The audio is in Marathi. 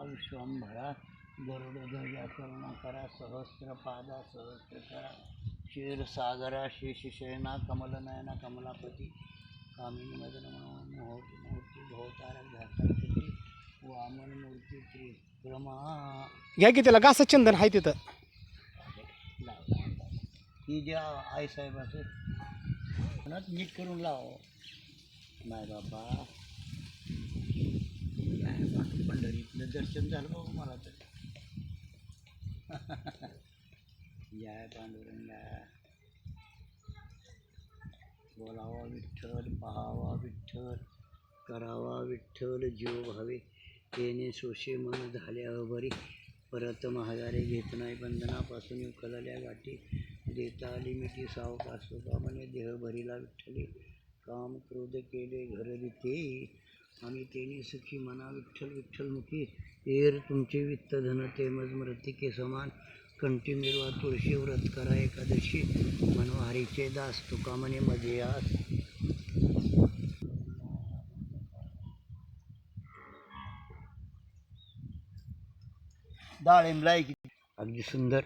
विश्वंभरा गरुडध्वजा करुणाकरा सहस्रपादा सहस्रकरा क्षीरसागरा शेषशयना कमलनयना कमलापती कामिनी मदन मोहती मूर्ती भवतारक घाताकृती वामन मूर्ती त्रिक्रमा घ्या की त्याला घासा चंदन आहे तिथं. ही ज्या आईसाहेबाचं नीट करून लाव नाही बाबा. पंढरीतलं दर्शन झालं बाबा मला तर. जय पांडुरंगा. बोलावा विठ्ठल पहावा विठ्ठल करावा विठ्ठल जीव भावे येणे सोशे मन झाल्या बरी परत महागारे घेत नाही बंधनापासून उकलल्या गाठी देता आली मिठी सावकाश म्हणे देह भरीला विठ्ठले काम क्रोध केले घर दिते आणि तेने सुखी मना विठ्ठल विठ्ठलमुखी एर तुमचे वित्त धन ते मज मृतिके समान कंठी मिरवा तुळशी व्रत करा एकादशी मनोहारीचे दास तुका म्हणे मध्ये आस. डाळिंब अगदी सुंदर.